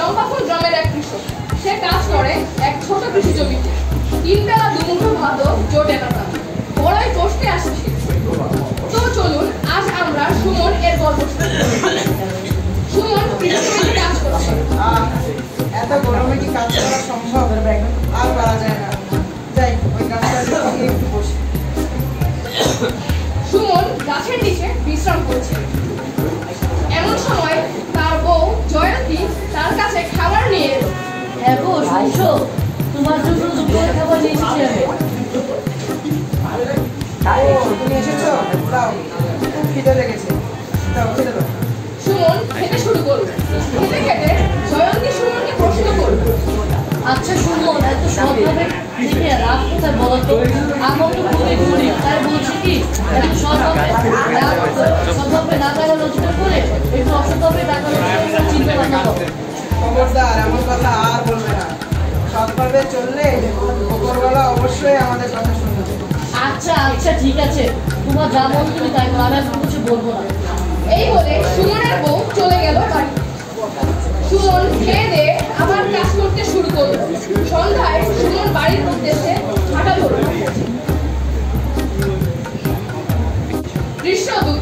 চম্পাপুর গ্রামের এক কৃষক। সে কাজ করে এক ছোট কৃষি জমিতে। তিন বেলা দুমুঠো ভাতও জোটে না তার, বড়ই কষ্টে আসে সে। তো চলুন আজ আমরা সুমন এর গল্প শুনি। সুমন কৃষি জমিতে কাজ করছে। এত গরমে কি কাজ করা সম্ভব? আর পারা যায় না। যাই ওই গাছটা দেখে একটু বসি। সুমন গাছের নিচে বিশ্রাম করছে। এমন সময় তার বউ জয়ন্তী তার কাছে খাবার নিয়ে এলো। হ্যাঁ গো শুনছো, তোমার জন্য দুপুরের খাবার নিয়ে এসেছি আমি। তুমি এসেছো? দাও, খুব খিদে লেগেছে। দাও খেতে দাও। সুমন খেতে শুরু করলো। খেতে খেতে জয়ন্তী সুমনকে প্রশ্ন করলো, আচ্ছা সুমন, এত সৎভাবে দেখে রাত কোথায় বলো তো? আমার তো খুবই গরিব, তাই বলছি কি এত সৎভাবে না টাকা রোজগার করে একটু অসৎভাবে টাকা রোজগার চিন্তা ভাবনা করো। খবরদার এমন কথা আর বলবে না। সৎভাবে চললে উপরওয়ালা অবশ্যই আমাদের কথা শুনবে। আচ্ছা আচ্ছা ঠিক আছে, তোমার যা মন তুমি তাই করো, আমি এখন কিছু বলবো না। এই বলে সুমনের বউ চলে গেল বাড়ি। সুমন খেয়ে দিয়ে আবার কাজ করতে শুরু করলো। সন্ধ্যায় সুমন বাড়ির উদ্দেশ্যে হাঁটা ধরল। দৃশ্য 2।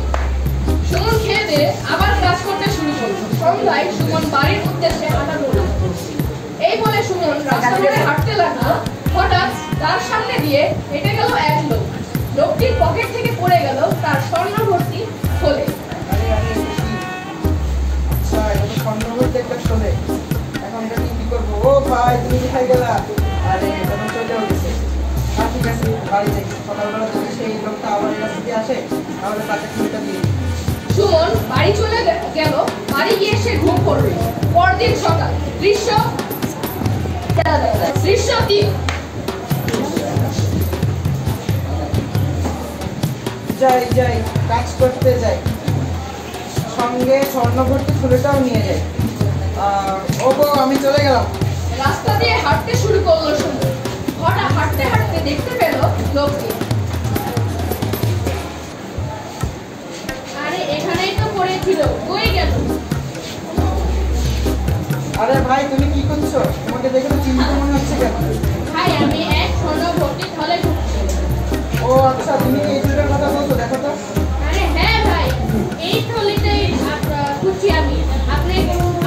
সুমন খেয়ে দিয়ে আবার কাজ করতে শুরু করলো। সন্ধ্যায় সুমন বাড়ির উদ্দেশ্যে হাঁটা ধরল। এই বলে সুমন রাস্তা ধরে হাঁটতে লাগলো। হঠাৎ তার সামনে দিয়ে হেঁটে গেল এক লোক। লোকটির পকেট থেকে পড়ে গেল তার স্বর্ণ ভর্তি থলে। আচ্ছা, এটা তো স্বর্ণভূত একটা চলে। এখন এটা কি করবো? ও ভাই, তুমি কোথায় গেলা? আরে তখন চলেও গেছে। ঠিক আছে, বাড়ি যাই। সকালবেলা যদি সেই লোকটা আবার এই রাস্তা দিয়ে আসে তাহলে তাকে ফুলটা দিয়ে দিই। সুমন বাড়ি চলে গেল। বাড়ি গিয়ে সে ঘুম পড়বে। পরদিন সকাল। দৃশ্য 3। যাই কাজ করতে যাই, সঙ্গে স্বর্ণভর্তি ফুলটাও নিয়ে যাই। ও গো, আমি চলে গেলাম। রাস্তা দিয়ে হাঁটতে শুরু করলো সুমন। হঠাৎ হাঁটতে হাঁটতে দেখতে পেল লোকটি। আরে এখানেই তো পড়েছিল, কই গেল? আরে ভাই, তুমি কি করছো? তোমাকে দেখে তো চিন্তা মনে হচ্ছে কেন? ভাই আমি এক স্বর্ণ ভর্তি থলে ঢুকছি। ও আচ্ছা, তুমি কি এই ফুলটার কথা বলছো? দেখো তো। আরে হ্যাঁ ভাই, এই থলিটাই খুঁজছি আমি। আপনি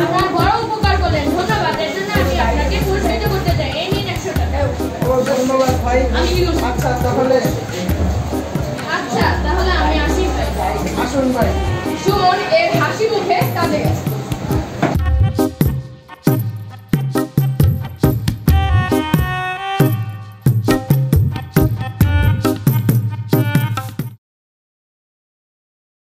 আপনার বড় উপকার করলেন, ধন্যবাদ। এর জন্য আমি আপনাকে পুরস্কৃত করতে চাই। এই নিন 100 টাকা। ও ধন্যবাদ ভাই। আচ্ছা তাহলে আমি আসি ভাই। আসুন ভাই। সুমন এর